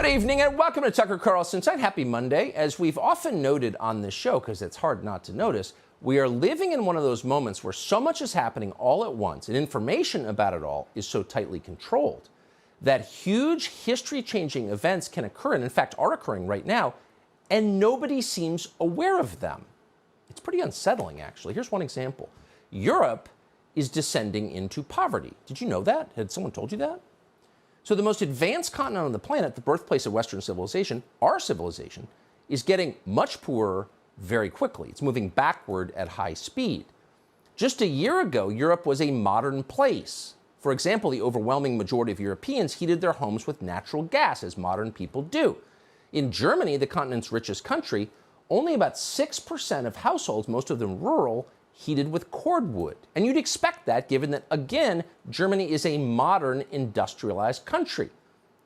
Good evening and welcome to Tucker Carlson Insight. Happy Monday. As we've often noted on this show, because it's hard not to notice, we are living in one of those moments where so much is happening all at once and information about it all is so tightly controlled that huge history-changing events can occur, and in fact are occurring right now, and nobody seems aware of them. It's pretty unsettling, actually. Here's one example. Europe is descending into poverty. Did you know that? Had someone told you that? So the most advanced continent on the planet, the birthplace of Western civilization, our civilization, is getting much poorer very quickly. It's moving backward at high speed. Just a year ago, Europe was a modern place. For example, the overwhelming majority of Europeans heated their homes with natural gas, as modern people do. In Germany, the continent's richest country, only about 6% of households, most of them rural, heated with cordwood. And you'd expect that, given that, again, Germany is a modern industrialized country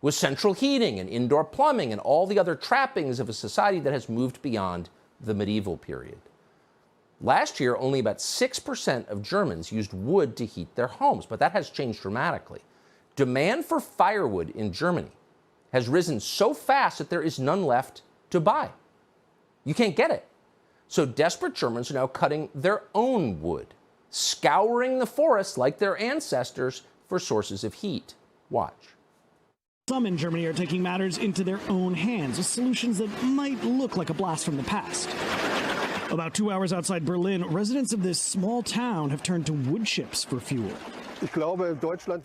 with central heating and indoor plumbing and all the other trappings of a society that has moved beyond the medieval period. Last year, only about 6% of Germans used wood to heat their homes, but that has changed dramatically. Demand for firewood in Germany has risen so fast that there is none left to buy. You can't get it. So desperate Germans are now cutting their own wood, scouring the forests like their ancestors for sources of heat. Watch. Some in Germany are taking matters into their own hands with solutions that might look like a blast from the past. About 2 hours outside Berlin, residents of this small town have turned to wood chips for fuel.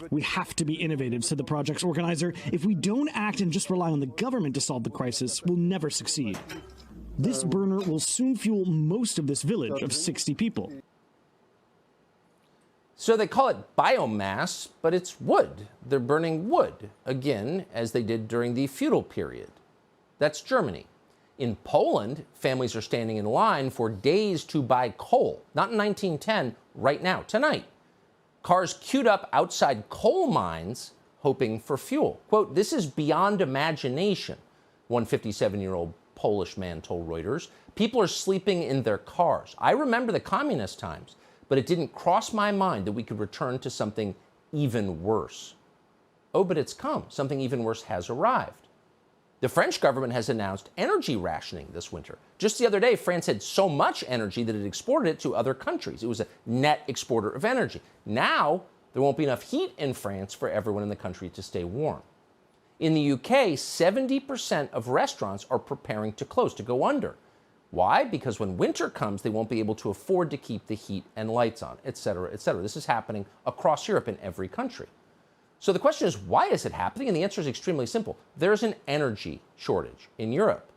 We have to be innovative, said the project's organizer. If we don't act and just rely on the government to solve the crisis, we'll never succeed. This burner will soon fuel most of this village of 60 people. So they call it biomass, but it's wood. They're burning wood, again, as they did during the feudal period. That's Germany. In Poland, families are standing in line for days to buy coal. Not in 1910, right now, tonight. Cars queued up outside coal mines, hoping for fuel. Quote, "This is beyond imagination," one 57-year-old Polish man told Reuters. People are sleeping in their cars. I remember the communist times, but it didn't cross my mind that we could return to something even worse. Oh, but it's come. Something even worse has arrived. The French government has announced energy rationing this winter. Just the other day, France had so much energy that it exported it to other countries. It was a net exporter of energy. Now, there won't be enough heat in France for everyone in the country to stay warm. In the UK, 70% of restaurants are preparing to close, to go under. Why? Because when winter comes, they won't be able to afford to keep the heat and lights on, et cetera, et cetera. This is happening across Europe in every country. So the question is, why is it happening? And the answer is extremely simple. There's an energy shortage in Europe.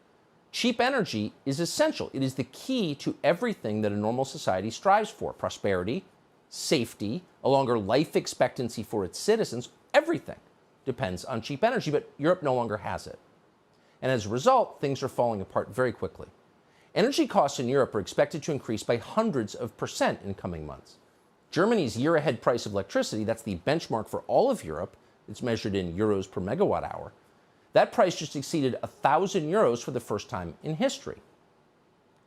Cheap energy is essential. It is the key to everything that a normal society strives for. Prosperity, safety, a longer life expectancy for its citizens, everything depends on cheap energy, but Europe no longer has it. And as a result, things are falling apart very quickly. Energy costs in Europe are expected to increase by hundreds of percent in coming months. Germany's year-ahead price of electricity, that's the benchmark for all of Europe, it's measured in euros per megawatt hour, that price just exceeded 1,000 euros for the first time in history.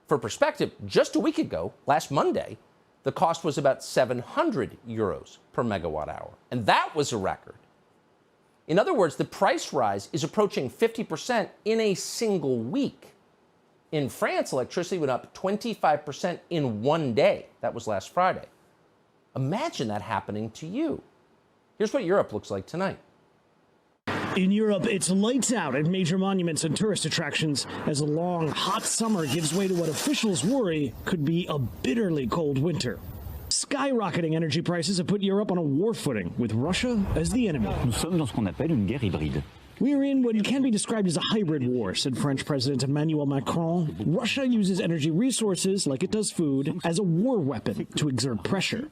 For perspective, just a week ago, last Monday, the cost was about 700 euros per megawatt hour, and that was a record. In other words, the price rise is approaching 50% in a single week. In France, electricity went up 25% in one day. That was last Friday. Imagine that happening to you. Here's what Europe looks like tonight. In Europe, it's lights out at major monuments and tourist attractions as a long, hot summer gives way to what officials worry could be a bitterly cold winter. Skyrocketing energy prices have put Europe on a war footing, with Russia as the enemy. Nous sommes dans ce qu'on appelle une guerre hybride. We are in what can be described as a hybrid war, said French President Emmanuel Macron. Russia uses energy resources, like it does food, as a war weapon to exert pressure.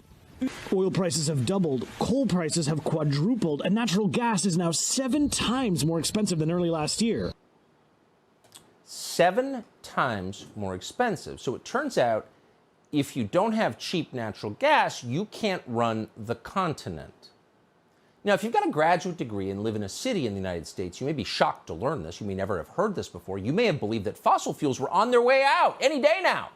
Oil prices have doubled, coal prices have quadrupled, and natural gas is now 7 times more expensive than early last year. 7 times more expensive. So it turns out if you don't have cheap natural gas, you can't run the continent. Now, if you've got a graduate degree and live in a city in the United States, you may be shocked to learn this. You may never have heard this before. You may have believed that fossil fuels were on their way out any day now.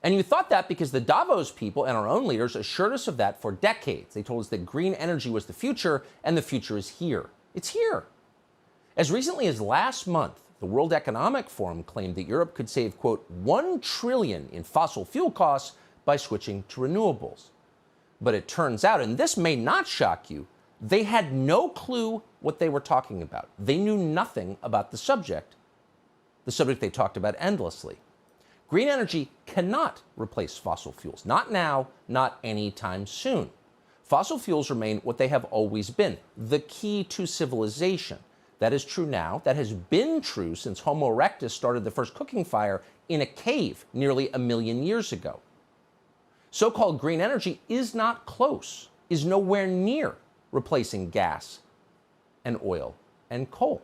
And you thought that because the Davos people and our own leaders assured us of that for decades. They told us that green energy was the future, and the future is here. It's here. As recently as last month, the World Economic Forum claimed that Europe could save, quote, 1 trillion in fossil fuel costs by switching to renewables. But it turns out, and this may not shock you, they had no clue what they were talking about. They knew nothing about the subject they talked about endlessly. Green energy cannot replace fossil fuels. Not now, not anytime soon. Fossil fuels remain what they have always been, the key to civilization. That is true now. That has been true since Homo erectus started the first cooking fire in a cave nearly 1 million years ago. So-called green energy is not close, is nowhere near replacing gas and oil and coal.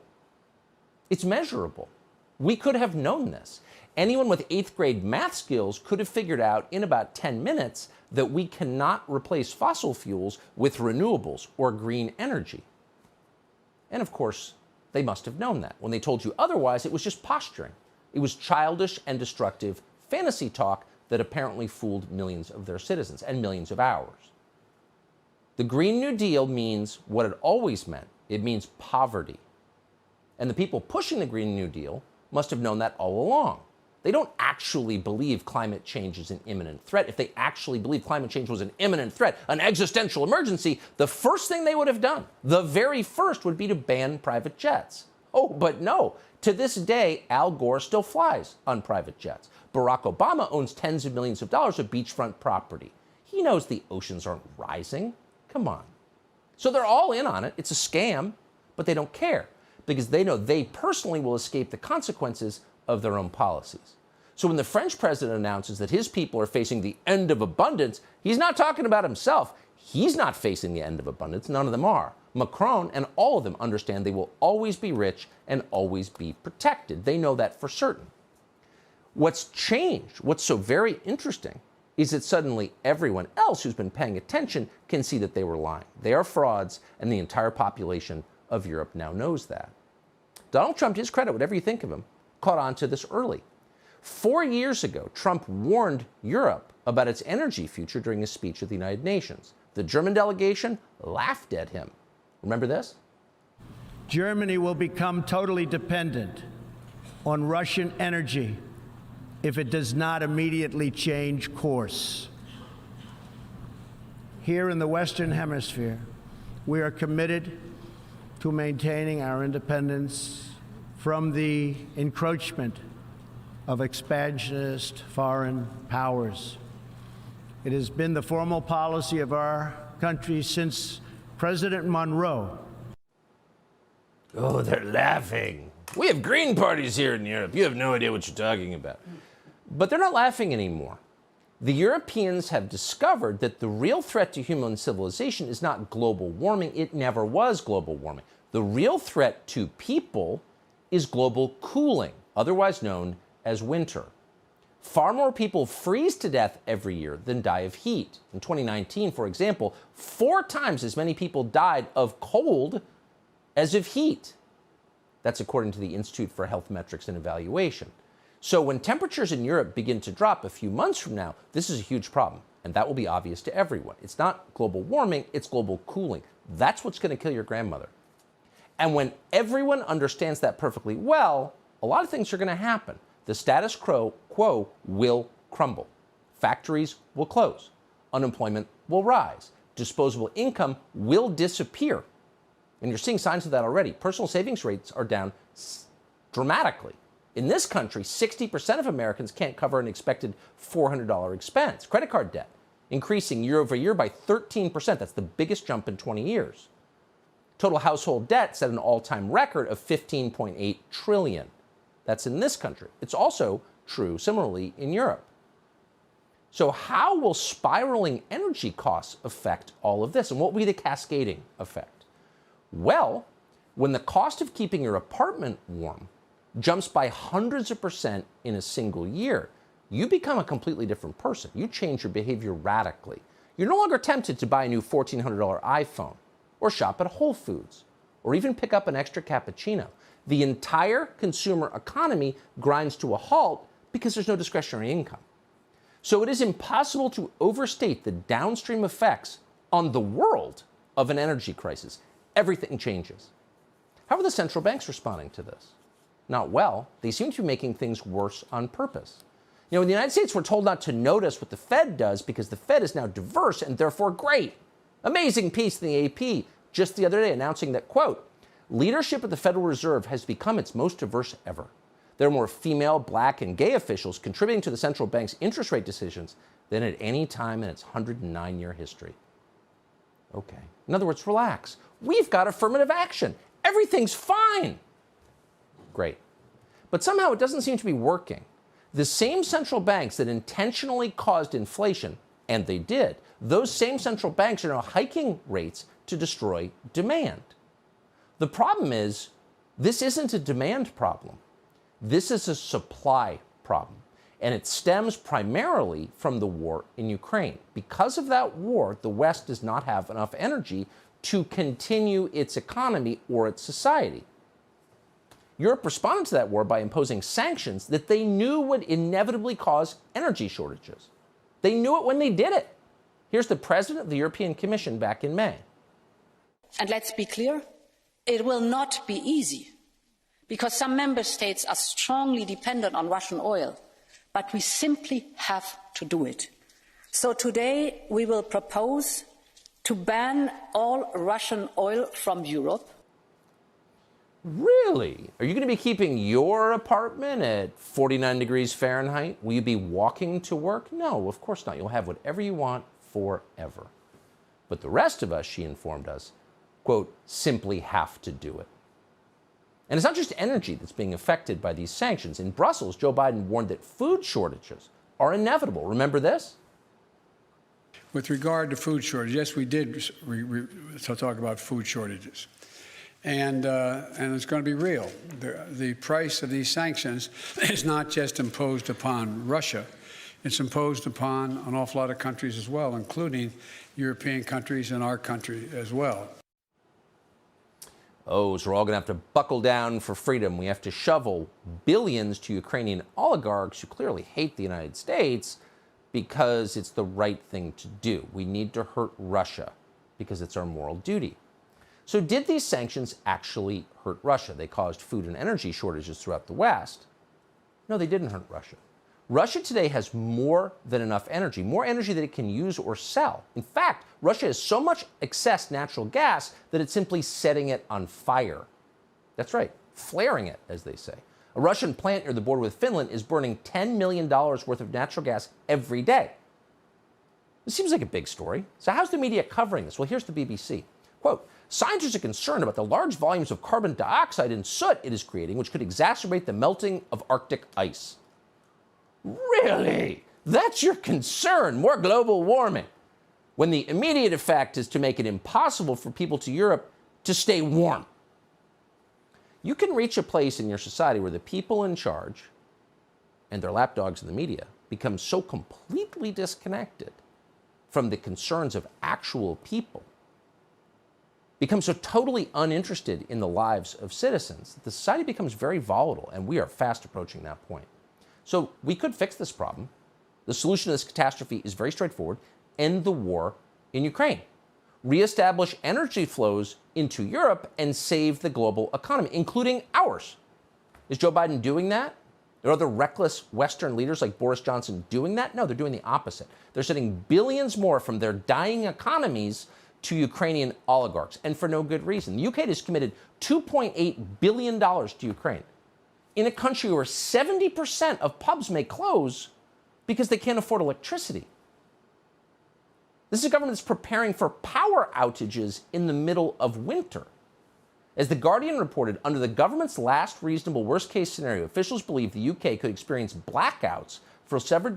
It's measurable. We could have known this. Anyone with 8th grade math skills could have figured out in about 10 minutes that we cannot replace fossil fuels with renewables or green energy. And of course, they must have known that. When they told you otherwise, it was just posturing. It was childish and destructive fantasy talk that apparently fooled millions of their citizens and millions of ours. The Green New Deal means what it always meant. It means poverty. And the people pushing the Green New Deal must have known that all along. They don't actually believe climate change is an imminent threat. If they actually believed climate change was an imminent threat, an existential emergency, the first thing they would have done, the very first, would be to ban private jets. Oh, but no. To this day, Al Gore still flies on private jets. Barack Obama owns tens of millions of dollars of beachfront property. He knows the oceans aren't rising. Come on. So they're all in on it. It's a scam, but they don't care because they know they personally will escape the consequences of their own policies. So when the French president announces that his people are facing the end of abundance, he's not talking about himself. He's not facing the end of abundance. None of them are. Macron and all of them understand they will always be rich and always be protected. They know that for certain. What's changed, what's so very interesting, is that suddenly everyone else who's been paying attention can see that they were lying. They are frauds, and the entire population of Europe now knows that. Donald Trump, to his credit, whatever you think of him, caught on to this early. 4 years ago, Trump warned Europe about its energy future during his speech at the United Nations. The German delegation laughed at him. Remember this? Germany will become totally dependent on Russian energy if it does not immediately change course. Here in the Western Hemisphere, we are committed to maintaining our independence from the encroachment of expansionist foreign powers. It has been the formal policy of our country since President Monroe. Oh, they're laughing. We have green parties here in Europe. You have no idea what you're talking about. But they're not laughing anymore. The Europeans have discovered that the real threat to human civilization is not global warming. It never was global warming. The real threat to people is global cooling, otherwise known as winter. Far more people freeze to death every year than die of heat. In 2019, for example, 4 times as many people died of cold as of heat. That's according to the Institute for Health Metrics and Evaluation. So when temperatures in Europe begin to drop a few months from now, this is a huge problem, and that will be obvious to everyone. It's not global warming, it's global cooling. That's what's going to kill your grandmother. And when everyone understands that perfectly well, a lot of things are going to happen. The status quo will crumble. Factories will close. Unemployment will rise. Disposable income will disappear. And you're seeing signs of that already. Personal savings rates are down dramatically. In this country, 60% of Americans can't cover an expected $400 expense. Credit card debt increasing year over year by 13%. That's the biggest jump in 20 years. Total household debt set an all-time record of $15.8 trillion. That's in this country. It's also true, similarly, in Europe. So how will spiraling energy costs affect all of this? And what will be the cascading effect? Well, when the cost of keeping your apartment warm jumps by hundreds of percent in a single year, you become a completely different person. You change your behavior radically. You're no longer tempted to buy a new $1,400 iPhone, or shop at Whole Foods, or even pick up an extra cappuccino. The entire consumer economy grinds to a halt because there's no discretionary income. So it is impossible to overstate the downstream effects on the world of an energy crisis. Everything changes. How are the central banks responding to this? Not well. They seem to be making things worse on purpose. In the United States, we're told not to notice what the Fed does because the Fed is now diverse and therefore great. Amazing piece in the AP just the other day announcing that, quote, leadership at the Federal Reserve has become its most diverse ever. There are more female, black, and gay officials contributing to the central bank's interest rate decisions than at any time in its 109-year history. Okay. In other words, relax. We've got affirmative action. Everything's fine. Great. But somehow it doesn't seem to be working. The same central banks that intentionally caused inflation, and they did, those same central banks are now hiking rates to destroy demand. The problem is, this isn't a demand problem. This is a supply problem. And it stems primarily from the war in Ukraine. Because of that war, the West does not have enough energy to continue its economy or its society. Europe responded to that war by imposing sanctions that they knew would inevitably cause energy shortages. They knew it when they did it. Here's the president of the European Commission back in May. And let's be clear, it will not be easy, because some member states are strongly dependent on Russian oil, but we simply have to do it. So today we will propose to ban all Russian oil from Europe. Really? Are you going to be keeping your apartment at 49 degrees Fahrenheit? Will you be walking to work? No, of course not. You'll have whatever you want forever. But the rest of us, she informed us, quote, simply have to do it. And it's not just energy that's being affected by these sanctions. In Brussels, Joe Biden warned that food shortages are inevitable. Remember this? With regard to food shortages, yes, we did talk about food shortages. And it's going to be real. The price of these sanctions is not just imposed upon Russia. It's imposed upon an awful lot of countries as well, including European countries and our country as well. Oh, so we're all going to have to buckle down for freedom. We have to shovel billions to Ukrainian oligarchs who clearly hate the United States because it's the right thing to do. We need to hurt Russia because it's our moral duty. So did these sanctions actually hurt Russia? They caused food and energy shortages throughout the West. No, they didn't hurt Russia. Russia today has more than enough energy, more energy that it can use or sell. In fact, Russia has so much excess natural gas that it's simply setting it on fire. That's right, flaring it, as they say. A Russian plant near the border with Finland is burning $10 million worth of natural gas every day. This seems like a big story. So how's the media covering this? Well, here's the BBC. Quote, scientists are concerned about the large volumes of carbon dioxide and soot it is creating, which could exacerbate the melting of Arctic ice. Really? That's your concern? More global warming? When the immediate effect is to make it impossible for people to Europe to stay warm. You can reach a place in your society where the people in charge and their lapdogs in the media become so completely disconnected from the concerns of actual people, become so totally uninterested in the lives of citizens, that the society becomes very volatile, and we are fast approaching that point. So we could fix this problem. The solution to this catastrophe is very straightforward. End the war in Ukraine. Reestablish energy flows into Europe and save the global economy, including ours. Is Joe Biden doing that? Are other reckless Western leaders like Boris Johnson doing that? No, they're doing the opposite. They're sending billions more from their dying economies to Ukrainian oligarchs, and for no good reason. The UK has committed $2.8 billion to Ukraine in a country where 70% of pubs may close because they can't afford electricity. This is a government that's preparing for power outages in the middle of winter. As The Guardian reported, under the government's last reasonable worst-case scenario, officials believe the UK could experience blackouts for several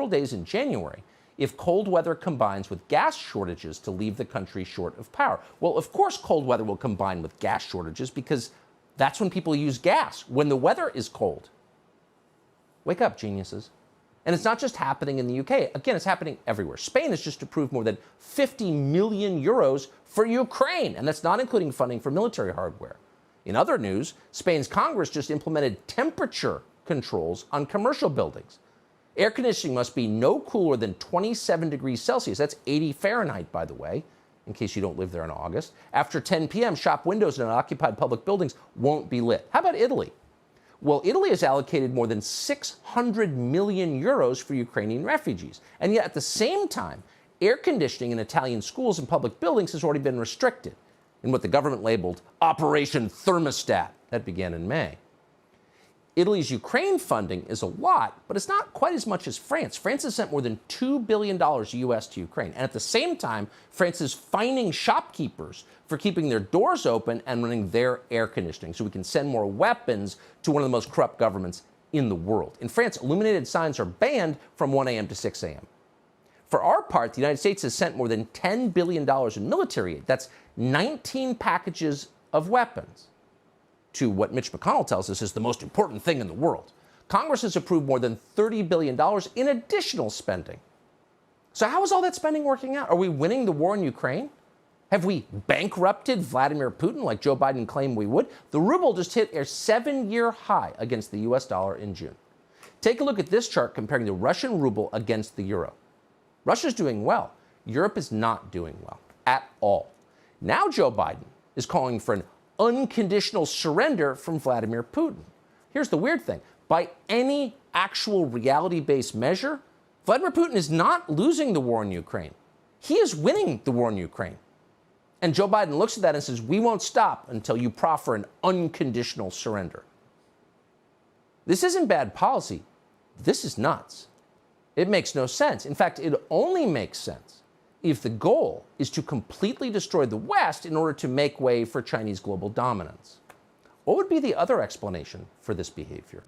days in January if cold weather combines with gas shortages to leave the country short of power. Well, of course cold weather will combine with gas shortages because that's when people use gas, when the weather is cold. Wake up, geniuses. And it's not just happening in the UK. Again, it's happening everywhere. Spain has just approved more than 50 million euros for Ukraine, and that's not including funding for military hardware. In other news, Spain's Congress just implemented temperature controls on commercial buildings. Air conditioning must be no cooler than 27 degrees Celsius. That's 80 Fahrenheit, by the way. in case you don't live there in August. After 10 p.m., shop windows in unoccupied public buildings won't be lit. How about Italy? Well, Italy has allocated more than 600 million euros for Ukrainian refugees. And yet, at the same time, air conditioning in Italian schools and public buildings has already been restricted in what the government labeled Operation Thermostat. That began in May. Italy's Ukraine funding is a lot, but it's not quite as much as France. France has sent more than $2 billion U.S. to Ukraine. And at the same time, France is fining shopkeepers for keeping their doors open and running their air conditioning so we can send more weapons to one of the most corrupt governments in the world. In France, illuminated signs are banned from 1 a.m. to 6 a.m. For our part, the United States has sent more than $10 billion in military aid. That's 19 packages of weapons to what Mitch McConnell tells us is the most important thing in the world. Congress has approved more than $30 billion in additional spending. So how is all that spending working out? Are we winning the war in Ukraine? Have we bankrupted Vladimir Putin like Joe Biden claimed we would? The ruble just hit a 7-year high against the US dollar in June. Take a look at this chart comparing the Russian ruble against the euro. Russia's doing well. Europe is not doing well at all. Now Joe Biden is calling for an unconditional surrender from Vladimir Putin. Here's the weird thing. By any actual reality-based measure, Vladimir Putin is not losing the war in Ukraine. He is winning the war in Ukraine. And Joe Biden looks at that and says, we won't stop until you proffer an unconditional surrender. This isn't bad policy. This is nuts. It makes no sense. In fact, it only makes sense if the goal is to completely destroy the West in order to make way for Chinese global dominance. What would be the other explanation for this behavior?